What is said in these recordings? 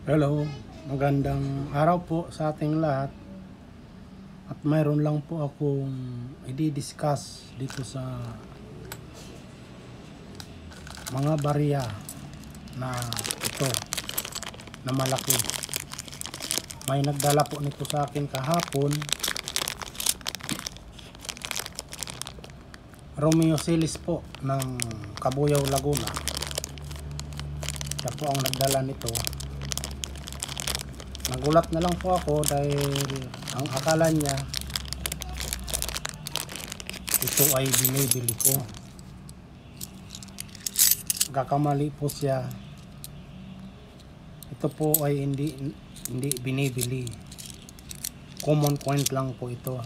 Hello, magandang araw po sa ating lahat. At mayroon lang po akong i-discuss dito sa mga barya na ito na malaki. May nagdala po nito sa akin kahapon. Romeo Silis po ng Cabuyao, Laguna. Siya po ang nagdala nito. Nagulat na lang po ako dahil ang akala niya ito ay binibili ko. Nagkakamali po siya. Ito po ay hindi binibili. Common coin lang po ito.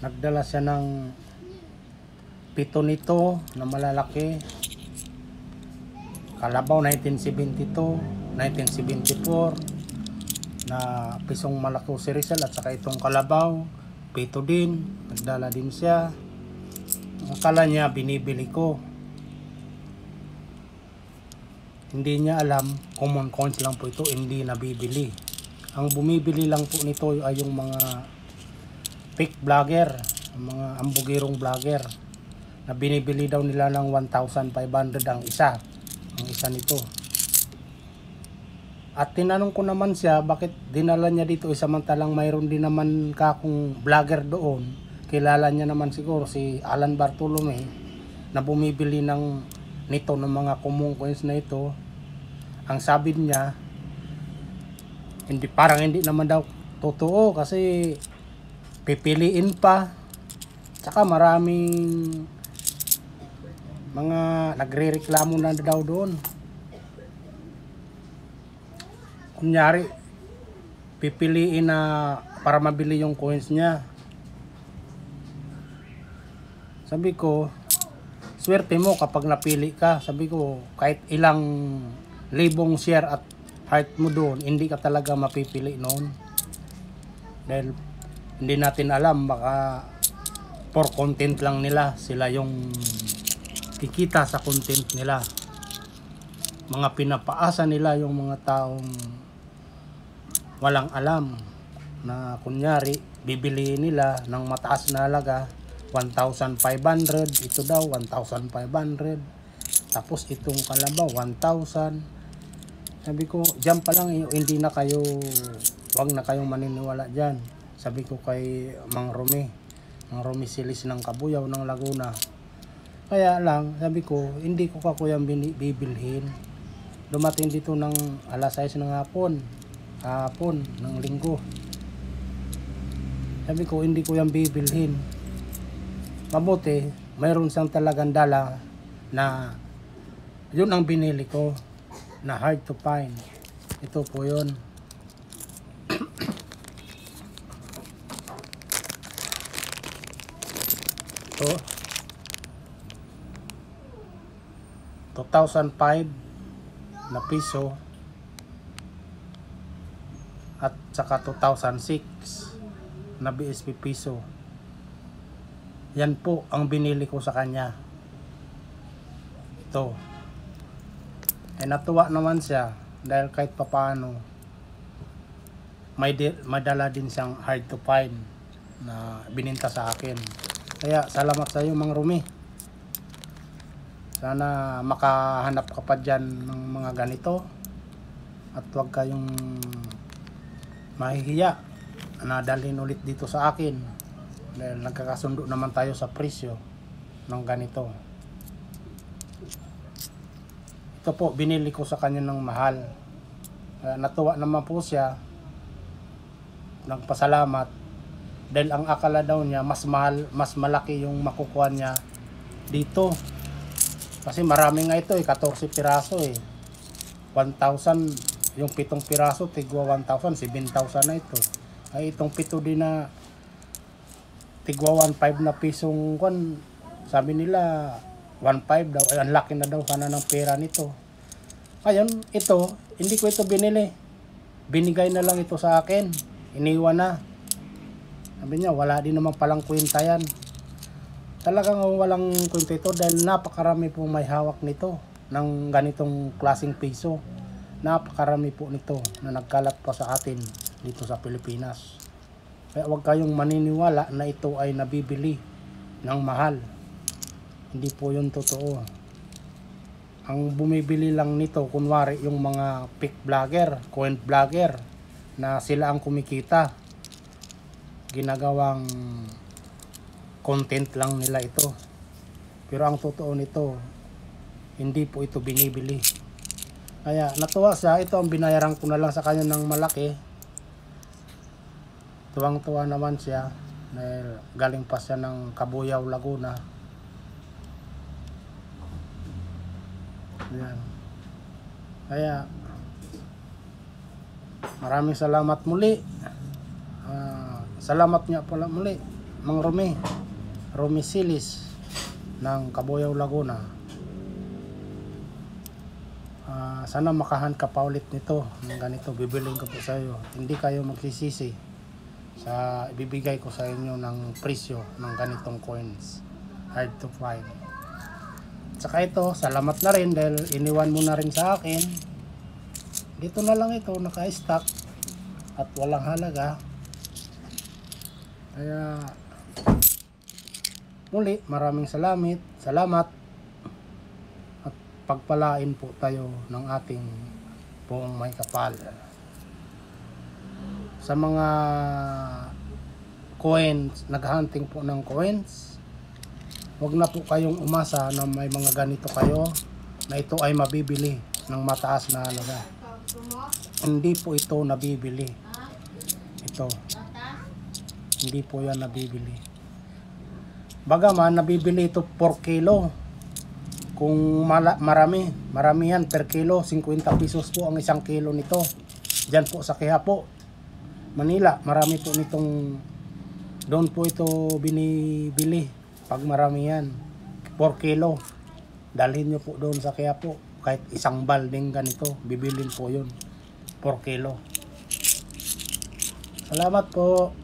Nagdala siya ng 7 nito na malalaki. Kalabaw 1972, 1974 na pisong Malacao si Rizal, at saka itong kalabaw 7 din, nagdala din siya. Akala niya binibili ko, hindi niya alam common coins lang po ito, hindi nabibili. Ang bumibili lang po nito ay yung mga fake vlogger, mga ambugirong vlogger na binibili daw nila ng 1,500 ang isa nito. At tinanong ko naman siya bakit dinala niya dito, samantalang mayroon din naman kakong vlogger doon. Kilala niya naman siguro si Alan Bartolome na bumibili nito ng mga common coins na ito. Ang sabi niya, parang hindi naman daw totoo kasi pipiliin pa. Tsaka maraming mga nagrereklamo na daw doon. Kunyari, pipiliin na para mabili yung coins niya. Sabi ko, swerte mo kapag napili ka. Sabi ko, kahit ilang libong share at heart mo doon, hindi ka talaga mapipili noon. Dahil hindi natin alam, baka for content lang nila, sila yung kikita sa content nila. Mga pinapaasa nila yung mga taong walang alam na kunyari bibili nila ng mataas na halaga 1,500, ito daw 1,500, tapos itong kalabaw 1,000. Sabi ko, diyan pa lang hindi na kayo, wag na kayong maniniwala diyan. Sabi ko kay Mang Romy Silis ng Cabuyao ng Laguna. Kaya lang, sabi ko, hindi ko ka kuyang bibilhin. Dumating dito ng alas 6 ng hapon ng linggo. Sabi ko, hindi ko yan bibilhin. Mabuti, mayroon siyang talagang dala na yun ang binili ko na hard to find. Ito po yun. Ito 2005 na piso at saka 2006 na BSP piso. Yan po ang binili ko sa kanya. Ito. Natuwa naman siya dahil kahit papaano may dala din siyang hard to find na bininta sa akin. Kaya salamat sa iyo, Mang Romy. Sana makahanap ka pa dyan ng mga ganito at huwag kayong mahihiya na dalhin ulit dito sa akin dahil nagkakasundo naman tayo sa presyo ng ganito. Ito po, binili ko sa kanya ng mahal. Natuwa naman po siya, nagpasalamat dahil ang akala daw niya mas mahal, mas malaki yung makukuha niya dito. Kasi marami nga ito 14 piraso 1,000, yung 7 piraso tigwa 1,000, 7,000 na ito. Ay itong 7 din na tigwa 1,500 na pisong kwan, sabi nila 1,500 daw. Ay ang laki na daw sana ng pera nito. Ngayon ito, hindi ko ito binili. Binigay na lang ito sa akin. Iniwan na. Sabi niya, wala din naman palang kwenta yan. Talagang walang kwento ito dahil napakarami pong may hawak nito. ng ganitong klaseng piso. Napakarami po nito na nagkalat pa sa atin dito sa Pilipinas. Kaya huwag kayong maniniwala na ito ay nabibili ng mahal. Hindi po yun totoo. Ang bumibili lang nito kunwari yung mga pick vlogger, coin vlogger na sila ang kumikita. Ginagawang content lang nila ito. Pero ang totoo nito, hindi po ito binibili. Kaya natuwa siya, ito ang binayaran ko na lang sa kanya ng malaki. Tuwang-tuwa naman siya dahil galing pa siya ng Cabuyao, Laguna. Yan. Kaya maraming salamat muli. Salamat niya pala muli Mang Romy Silis ng Cabuyao, Laguna. Sana makahan ka pa ulit nito ng ganito, bibiling ko po sa iyo. Hindi kayo magsisisi sa ibibigay ko sa inyo ng presyo ng ganitong coins, hard to find. Saka ito, salamat na rin dahil iniwan mo na rin sa akin. Dito na lang ito, naka-stock at walang halaga. Kaya muli, maraming salamat at pagpalain po tayo ng ating buong may kapal. Sa mga coins, naghunting po ng coins, huwag na po kayong umasa na may mga ganito kayo na ito ay mabibili ng mataas na halaga. Hindi po ito nabibili. Ito. Hindi po yan nabibili. Bagaman nabibili ito per kilo. Kung marami yan per kilo, 50 pesos po ang isang kilo nito. Diyan po sa Quiapo, Manila, marami po nitong, doon po ito binibili. Pag marami yan, per kilo, dalhin nyo po doon sa Quiapo. Kahit isang balding ganito, bibilin po yun, per kilo. Salamat po.